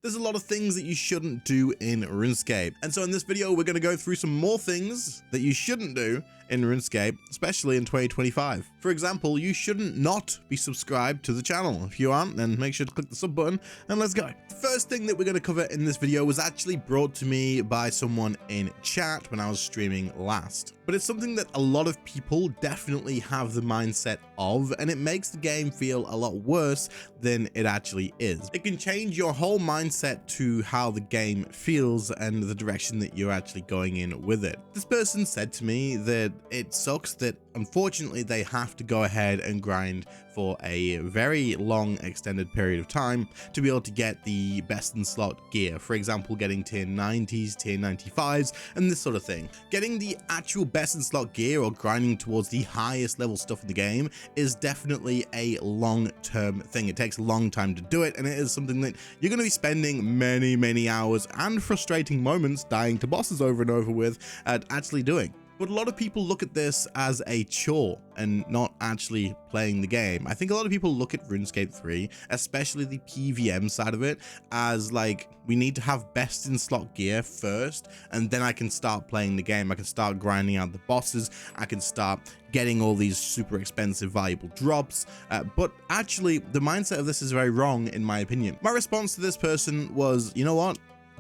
There's a lot of things that you shouldn't do in RuneScape. And so in this video, we're going to go through some more things that you shouldn't do in RuneScape, especially in 2025. For example, you shouldn't not be subscribed to the channel. If you aren't, then make sure to click the sub button and let's go. The first thing that we're going to cover in this video was actually brought to me by someone in chat when I was streaming last. But it's something that a lot of people definitely have the mindset of, and it makes the game feel a lot worse than it actually is. It can change your whole mindset to how the game feels and the direction that you're actually going in with it. This person said to me that it sucks that unfortunately they have to go ahead and grind for a very long extended period of time to be able to get the best in slot gear. For example, getting tier 90s, tier 95s, and this sort of thing. Getting the actual best in slot gear or grinding towards the highest level stuff in the game is definitely a long-term thing. It takes a long time to do it, and it is something that you're going to be spending many hours and frustrating moments dying to bosses over and over with at actually doing. But a lot of people look at this as a chore and not actually playing the game. I think a lot of people look at RuneScape 3, especially the PVM side of it, as like, we need to have best in slot gear first, and then I can start playing the game. I can start grinding out the bosses. I can start getting all these super expensive valuable drops. But actually, the mindset of this is very wrong, in my opinion. My response to this person was, you know what?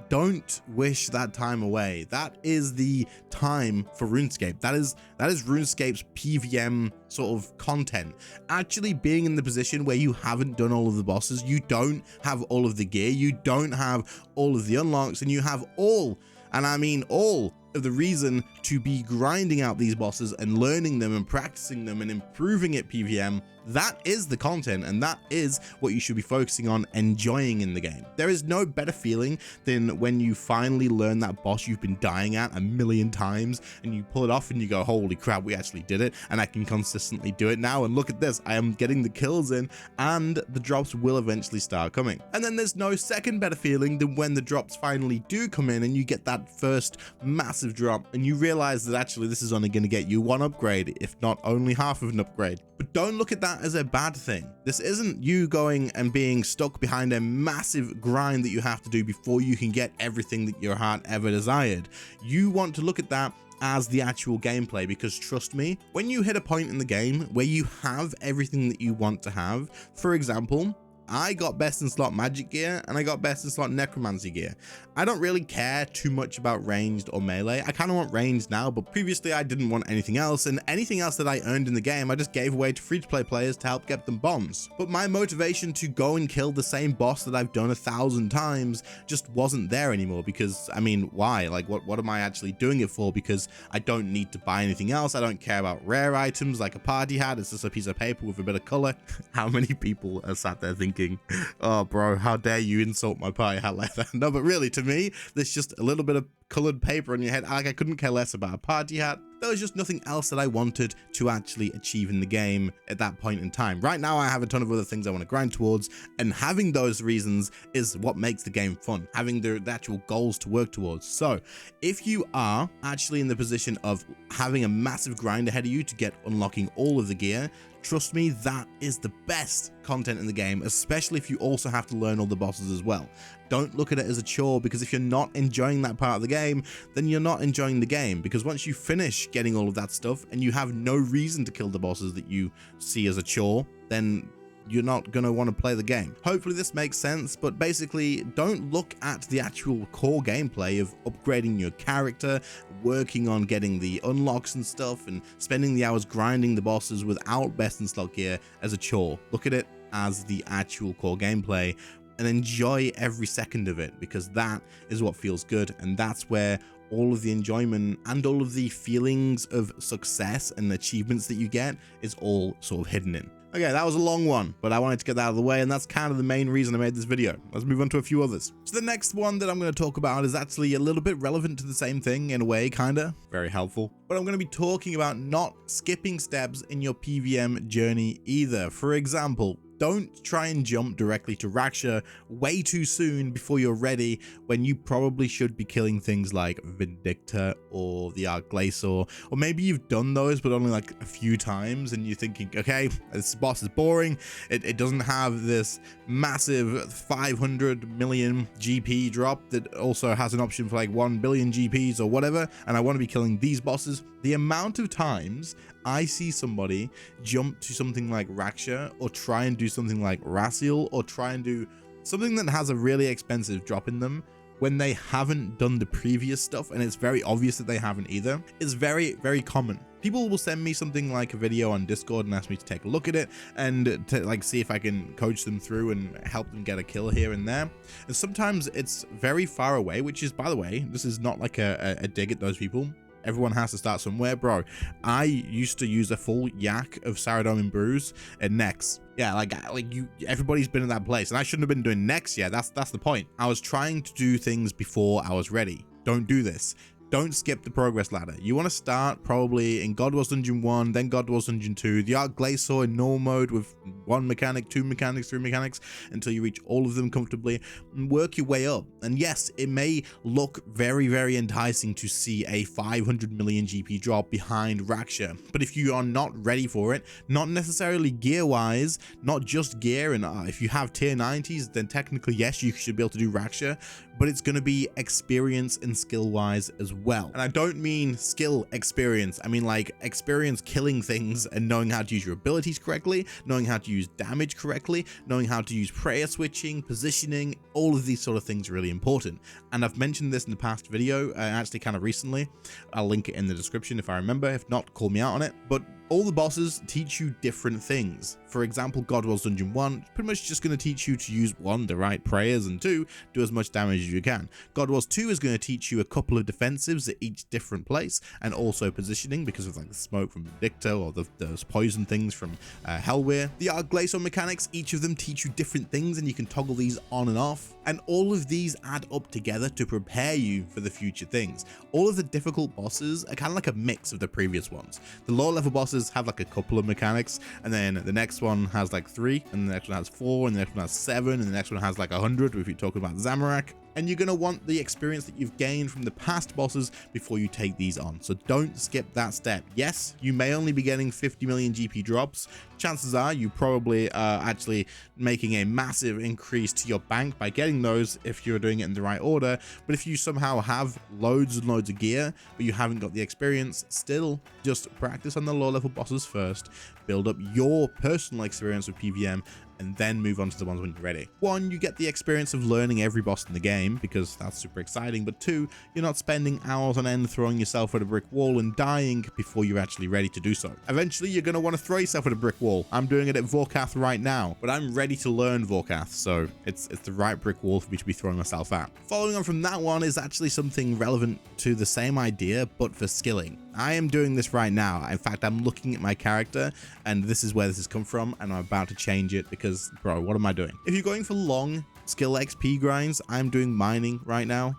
Don't wish that time away. That is the time for RuneScape. That is RuneScape's PVM sort of content. Actually being in the position where you haven't done all of the bosses, you don't have all of the gear, you don't have all of the unlocks, and you have all, and I mean all, of the reason to be grinding out these bosses and learning them and practicing them and improving at PVM. That is the content, and that is what you should be focusing on enjoying in the game. There is no better feeling than when you finally learn that boss you've been dying at a million times and you pull it off and you go, holy crap, we actually did it, and I can consistently do it now, and look at this, I am getting the kills in and the drops will eventually start coming. And then there's no second better feeling than when the drops finally do come in and you get that first massive drop and you realize that actually this is only going to get you one upgrade, if not only half of an upgrade. But don't look at that as a bad thing. This isn't you going and being stuck behind a massive grind that you have to do before you can get everything that your heart ever desired. You want to look at that as the actual gameplay, because trust me, when you hit a point in the game where you have everything that you want to have, for example, I got best in slot magic gear and I got best in slot necromancy gear. I don't really care too much about ranged or melee. I kind of want ranged now, but previously I didn't want anything else, and anything else that I earned in the game I just gave away to free-to-play players to help get them bombs. But my motivation to go and kill the same boss that I've done 1,000 times just wasn't there anymore, because I mean, why? Like, what am I actually doing it for? Because I don't need to buy anything else. I don't care about rare items like a party hat. It's just a piece of paper with a bit of color. How many people are sat there thinking, oh bro, how dare you insult my party hat like that? No, but really, to me, there's just a little bit of colored paper on your head. Like, I couldn't care less about a party hat. There was just nothing else that I wanted to actually achieve in the game at that point in time. Right now, I have a ton of other things I want to grind towards, and having those reasons is what makes the game fun, having the actual goals to work towards. So if you are actually in the position of having a massive grind ahead of you to get unlocking all of the gear, trust me, that is the best content in the game, especially if you also have to learn all the bosses as well. Don't look at it as a chore, because if you're not enjoying that part of the game, then you're not enjoying the game, because once you finish getting all of that stuff and you have no reason to kill the bosses that you see as a chore, then you're not going to want to play the game. Hopefully this makes sense, but basically don't look at the actual core gameplay of upgrading your character, working on getting the unlocks and stuff, and spending the hours grinding the bosses without best in slot gear as a chore. Look at it as the actual core gameplay and enjoy every second of it, because that is what feels good, and that's where all of the enjoyment and all of the feelings of success and achievements that you get is all sort of hidden in. Okay, that was a long one, but I wanted to get that out of the way, and that's kind of the main reason I made this video. Let's move on to a few others. So the next one that I'm going to talk about is actually a little bit relevant to the same thing in a way, kinda. Very helpful. But I'm going to be talking about not skipping steps in your PVM journey either. For example, Don't try and jump directly to Raksha way too soon before you're ready, when you probably should be killing things like Vindicta or the Arglacior, or maybe you've done those but only like a few times and you're thinking, okay, this boss is boring, it doesn't have this massive 500 million GP drop that also has an option for like 1 billion GPs or whatever, and I want to be killing these bosses. The amount of times I see somebody jump to something like Raksha, or try and do something like Raziel, or try and do something that has a really expensive drop in them when they haven't done the previous stuff, and it's very obvious that they haven't either, is very, very common. People will send me something like a video on Discord and ask me to take a look at it and to like see if I can coach them through and help them get a kill here and there. And sometimes it's very far away, which is, by the way, this is not like a dig at those people. Everyone has to start somewhere, bro. I used to use a full yak of Saradomin and Bruise and Nex. Yeah, like you, everybody's been in that place, and I shouldn't have been doing Nex. Yeah, that's the point. I was trying to do things before I was ready. Don't do this. Don't skip the progress ladder. You want to start probably in God Wars Dungeon 1, then God Wars Dungeon 2, the Arglacior in normal mode with 1 mechanic, 2 mechanics, 3 mechanics, until you reach all of them comfortably, and work your way up. And yes, it may look very, very enticing to see a 500 million GP drop behind Raksha, but if you are not ready for it, not necessarily gear-wise, not just gear, and if you have tier 90s, then technically, yes, you should be able to do Raksha, but it's going to be experience and skill-wise as well. And I don't mean skill experience, I mean like experience killing things and knowing how to use your abilities correctly, knowing how to use damage correctly, knowing how to use prayer switching, positioning. All of these sort of things are really important, and I've mentioned this in the past video, actually kind of recently. I'll link it in the description if I remember. If not, call me out on it. But all the bosses teach you different things. For example, God Wars Dungeon 1 pretty much just going to teach you to use 1, the right prayers, and 2, do as much damage as you can. God Wars 2 is going to teach you a couple of defensives at each different place, and also positioning because of like the smoke from Vindicta or the poison things from Hellweir. The Arglacior mechanics, each of them teach you different things, and you can toggle these on and off. And all of these add up together to prepare you for the future things. All of the difficult bosses are kind of like a mix of the previous ones. The lower level bosses have like a couple of mechanics, and then the next one has like 3, and the next one has 4, and the next one has 7, and the next one has like 100 if you're talking about Zamorak. And you're going to want the experience that you've gained from the past bosses before you take these on. So don't skip that step. Yes, you may only be getting 50 million GP drops. Chances are you probably are actually making a massive increase to your bank by getting those if you're doing it in the right order. But if you somehow have loads and loads of gear, but you haven't got the experience, still just practice on the low level bosses first, build up your personal experience with PVM, and then move on to the ones when you're ready. 1, you get the experience of learning every boss in the game, because that's super exciting, but 2, you're not spending hours on end throwing yourself at a brick wall and dying before you're actually ready to do so. Eventually, you're going to want to throw yourself at a brick wall. I'm doing it at Vorkath right now, but I'm ready to learn Vorkath, so it's the right brick wall for me to be throwing myself at. Following on from that one is actually something relevant to the same idea, but for skilling. I am doing this right now. In fact, I'm looking at my character, and this is where this has come from, and I'm about to change it because, bro, what am I doing? If you're going for long skill XP grinds, I'm doing mining right now.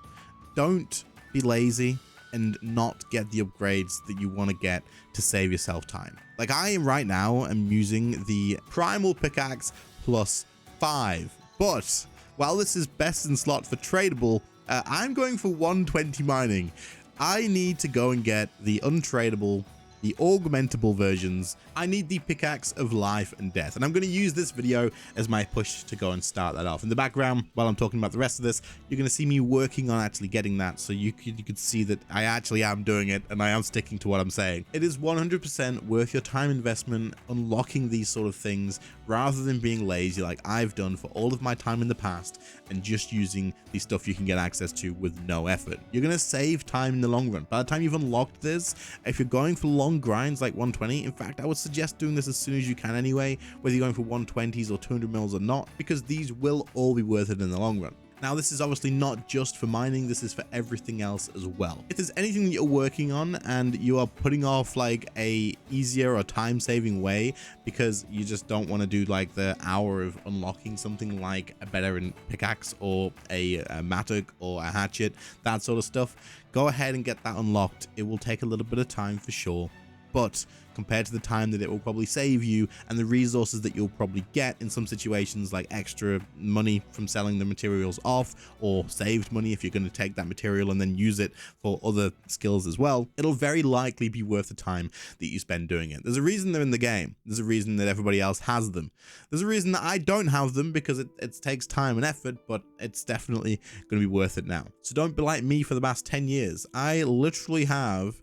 Don't be lazy and not get the upgrades that you want to get to save yourself time. Like I am right now, I'm using the Primal Pickaxe +5, but while this is best in slot for tradable, I'm going for 120 mining. I need to go and get the untradable, the augmentable versions. I need the Pickaxe of Life and Death, and I'm going to use this video as my push to go and start that off. In the background, while I'm talking about the rest of this, you're going to see me working on actually getting that, so you could see that I actually am doing it, and I am sticking to what I'm saying. It is 100% worth your time investment unlocking these sort of things, rather than being lazy like I've done for all of my time in the past, and just using the stuff you can get access to with no effort. You're going to save time in the long run. By the time you've unlocked this, if you're going for long grinds like 120, in fact, I would suggest doing this as soon as you can anyway, whether you're going for 120s or 200 mils or not, because these will all be worth it in the long run. Now, this is obviously not just for mining, this is for everything else as well. If there's anything that you're working on and you are putting off like a easier or time-saving way because you just don't want to do like the hour of unlocking something like a better pickaxe or a mattock or a hatchet, that sort of stuff, go ahead and get that unlocked. It will take a little bit of time for sure, but compared to the time that it will probably save you and the resources that you'll probably get in some situations, like extra money from selling the materials off, or saved money if you're going to take that material and then use it for other skills as well, it'll very likely be worth the time that you spend doing it. There's a reason they're in the game. There's a reason that everybody else has them. There's a reason that I don't have them, because it takes time and effort, but it's definitely going to be worth it now. So don't be like me for the past 10 years. I literally have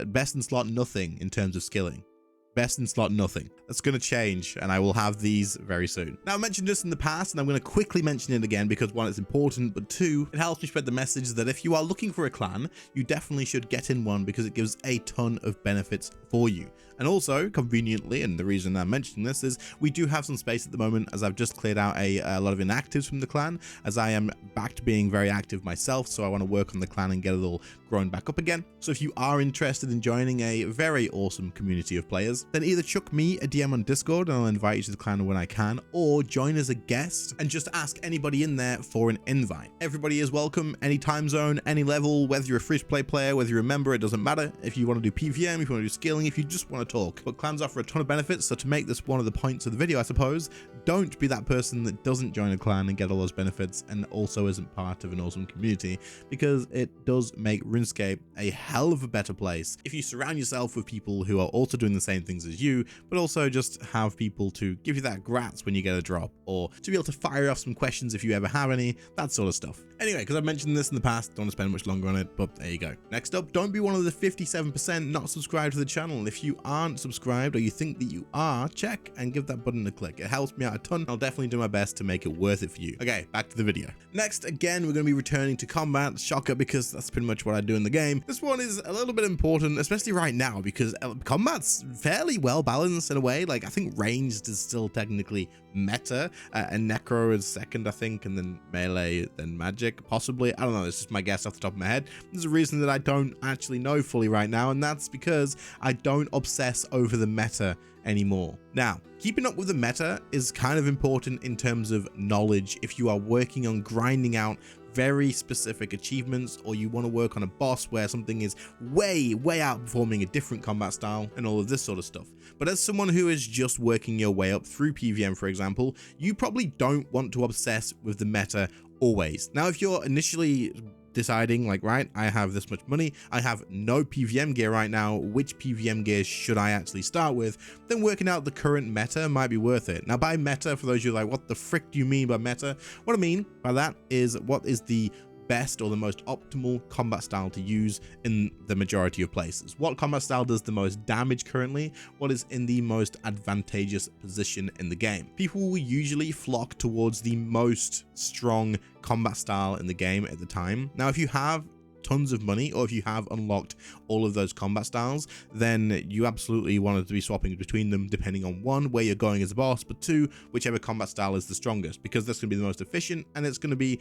best in slot nothing in terms of skilling. Best in slot nothing. That's going to change, and I will have these very soon. Now, I mentioned this in the past, and I'm going to quickly mention it again because one, it's important, but two, it helps me spread the message that if you are looking for a clan, you definitely should get in one because it gives a ton of benefits for you. And also, conveniently, and the reason I'm mentioning this is we do have some space at the moment, as I've just cleared out a lot of inactives from the clan, as I am back to being very active myself, so I want to work on the clan and get it all grown back up again. So if you are interested in joining a very awesome community of players, then either chuck me a DM on Discord and I'll invite you to the clan when I can, or join as a guest and just ask anybody in there for an invite. Everybody is welcome, any time zone, any level, whether you're a free-to-play player, whether you're a member, it doesn't matter. If you want to do PVM, if you want to do skilling, if you just want to talk. But clans offer a ton of benefits, so to make this one of the points of the video, I suppose, don't be that person that doesn't join a clan and get all those benefits and also isn't part of an awesome community, because it does make RuneScape a hell of a better place if you surround yourself with people who are also doing the same things as you, but also just have people to give you that grats when you get a drop, or to be able to fire off some questions if you ever have any, that sort of stuff. Anyway, because I've mentioned this in the past, don't want to spend much longer on it, but there you go. Next up, don't be one of the 57% not subscribed to the channel. If you aren't subscribed, or you think that you are, check and give that button a click. It helps me out a ton. I'll definitely do my best to make it worth it for you. Okay, back to the video. Next, again, we're going to be returning to combat. Shocker, because that's pretty much what I do in the game. This one is a little bit important, especially right now, because combat's fairly well balanced in a way. Like, I think ranged is still technically meta, and necro is second, I think, and then melee, then magic, possibly. I don't know, it's just my guess off the top of my head. There's a reason that I don't actually know fully right now, and that's because I don't obsess over the meta anymore. Now, keeping up with the meta is kind of important in terms of knowledge if you are working on grinding out very specific achievements, or you want to work on a boss where something is way outperforming a different combat style and all of this sort of stuff. But as someone who is just working your way up through PVM, for example, you probably don't want to obsess with the meta always. Now, if you're initially deciding like, right, I have this much money, I have no PVM gear right now, which PVM gear should I actually start with, then working out the current meta might be worth it. Now, by meta, for those of you like, what the frick do you mean by meta? What I mean by that is what is the best or the most optimal combat style to use in the majority of places. What combat style does the most damage currently? What is in the most advantageous position in the game? People will usually flock towards the most strong combat style in the game at the time. Now, if you have tons of money, or if you have unlocked all of those combat styles, then you absolutely wanted to be swapping between them depending on one, where you're going as a boss, but two, whichever combat style is the strongest, because that's going to be the most efficient and it's going to be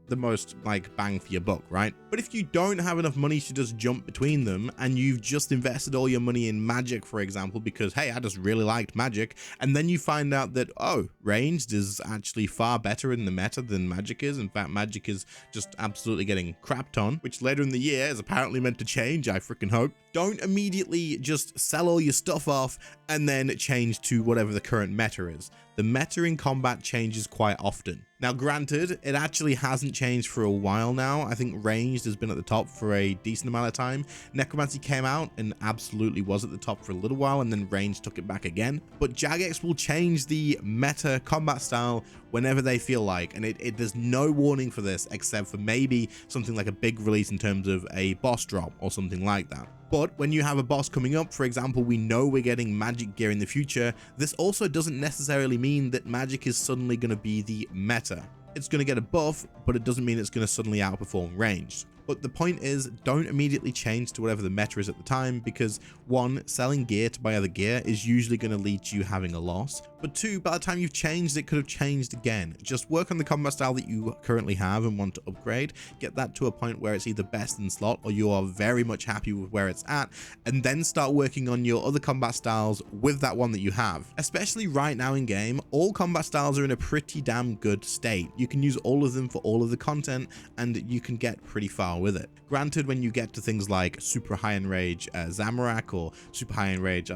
the most like bang for your buck, right? But if you don't have enough money to just jump between them, and you've just invested all your money in magic, for example, because hey, I just really liked magic, and then you find out that, oh, ranged is actually far better in the meta than magic is. In fact, magic is just absolutely getting crapped on, which later in the year is apparently meant to change, I freaking hope. Don't immediately just sell all your stuff off and then change to whatever the current meta is. The meta in combat changes quite often. Now, granted, it actually hasn't changed for a while now. I think ranged has been at the top for a decent amount of time. Necromancy came out and absolutely was at the top for a little while, and then ranged took it back again. But Jagex will change the meta combat style whenever they feel like, and there's no warning for this except for maybe something like a big release in terms of a boss drop or something like that. But when you have a boss coming up, for example, we know we're getting magic gear in the future, this also doesn't necessarily mean that magic is suddenly going to be the meta. It's going to get a buff, but it doesn't mean it's going to suddenly outperform ranged. But the point is, don't immediately change to whatever the meta is at the time, because one, selling gear to buy other gear is usually going to lead to you having a loss. But two, by the time you've changed, it could have changed again. Just work on the combat style that you currently have and want to upgrade. Get that to a point where it's either best in slot or you are very much happy with where it's at, and then start working on your other combat styles with that one that you have. Especially right now in game, all combat styles are in a pretty damn good state. you can use all of them for all of the content, and you can get pretty far with it. Granted, when you get to things like super high enrage Zamorak or super high enrage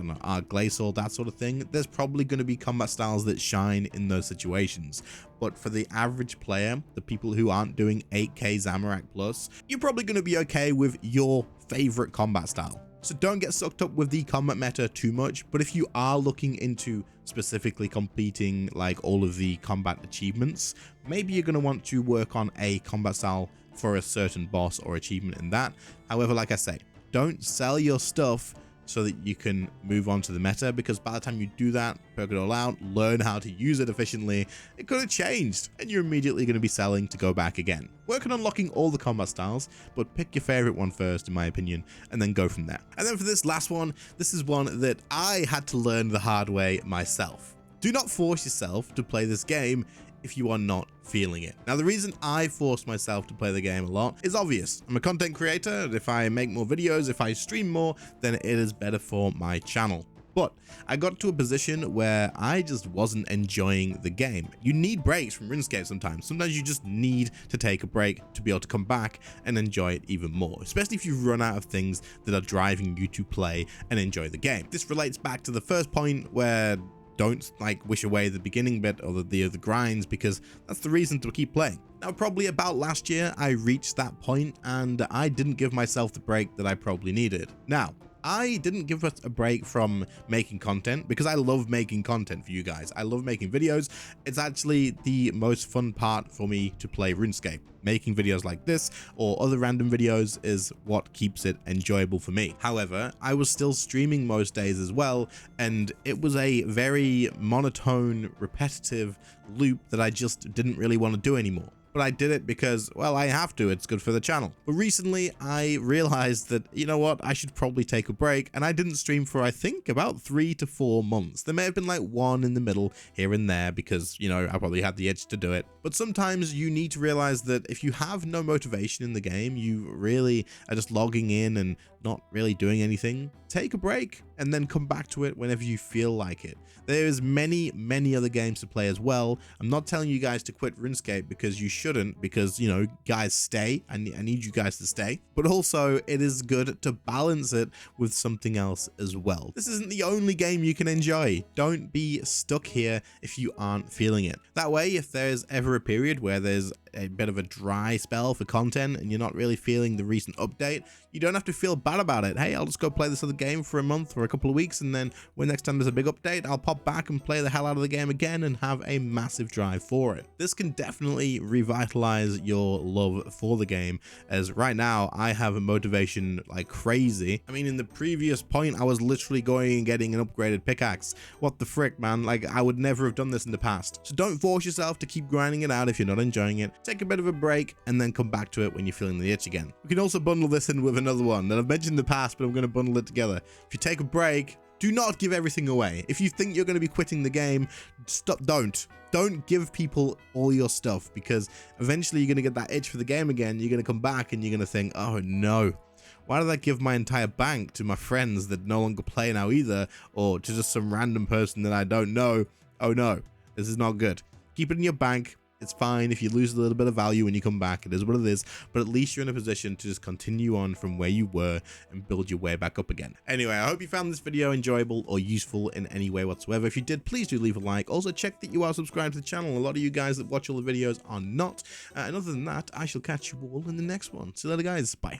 Glacial, that sort of thing, there's probably going to be combat styles that shine in those situations. But for the average player, the people who aren't doing 8k Zamorak plus, you're probably going to be okay with your favorite combat style. So don't get sucked up with the combat meta too much, but if you are looking into specifically completing like all of the combat achievements, maybe you're going to want to work on a combat style for a certain boss or achievement in that. However, like I say, don't sell your stuff so that you can move on to the meta, because by the time you do that, perk it all out, learn how to use it efficiently, it could have changed and you're immediately going to be selling to go back again. Work on unlocking all the combat styles, but pick your favorite one first, in my opinion, and then go from there. And then for this last one, this is one that I had to learn the hard way myself. Do not force yourself to play this game if you are not feeling it. Now, the reason I force myself to play the game a lot is obvious. I'm a content creator, and if I make more videos, if I stream more, then it is better for my channel. But I got to a position where I just wasn't enjoying the game. You need breaks from RuneScape sometimes. Sometimes you just need to take a break to be able to come back and enjoy it even more, especially if you've run out of things that are driving you to play and enjoy the game. This relates back to the first point where don't like wish away the beginning bit or the grinds, because that's the reason to keep playing. Now, probably about last year, I reached that point and I didn't give myself the break that I probably needed. Now, I didn't give us a break from making content because I love making content for you guys. I love making videos. It's actually the most fun part for me to play RuneScape. Making videos like this or other random videos is what keeps it enjoyable for me. However, I was still streaming most days as well, and it was a very monotone, repetitive loop that I just didn't really want to do anymore. But I did it because, well, I have to. It's good for the channel. But recently, I realized that, you know what, I should probably take a break. And I didn't stream for, I think, about 3 to 4 months. There may have been like one in the middle here and there because, you know, I probably had the itch to do it. But sometimes you need to realize that if you have no motivation in the game, you really are just logging in and not really doing anything, take a break and then come back to it whenever you feel like it. There's many other games to play as well. I'm not telling you guys to quit RuneScape because you shouldn't, because, you know, guys, stay. I need you guys to stay. But also, it is good to balance it with something else as well. This isn't the only game you can enjoy. Don't be stuck here if you aren't feeling it. That way, if there's ever a period where there's a bit of a dry spell for content and you're not really feeling the recent update, you don't have to feel bad about it. Hey, I'll just go play this other game for a month or a couple of weeks, and then when next time there's a big update, I'll pop back and play the hell out of the game again and have a massive drive for it. This can definitely revitalize your love for the game, as right now I have a motivation like crazy. I mean, in the previous point, I was literally going and getting an upgraded pickaxe. What the frick, man? Like, I would never have done this in the past. So don't force yourself to keep grinding it out if you're not enjoying it. Take a bit of a break and then come back to it when you're feeling the itch again. We can also bundle this in with another one that I've mentioned in the past, but I'm going to bundle it together. If you take a break, do not give everything away. If you think you're going to be quitting the game, stop. Don't give people all your stuff, because eventually you're going to get that itch for the game again. You're going to come back and you're going to think, oh no, why did I give my entire bank to my friends that no longer play now either, or to just some random person that I don't know? Oh no, this is not good. Keep it in your bank. It's fine if you lose a little bit of value when you come back. It is what it is, but at least you're in a position to just continue on from where you were and build your way back up again. Anyway, I hope you found this video enjoyable or useful in any way whatsoever. If you did, please do leave a like. Also, check that you are subscribed to the channel. A lot of you guys that watch all the videos are not. And other than that, I shall catch you all in the next one. See you later, guys. Bye.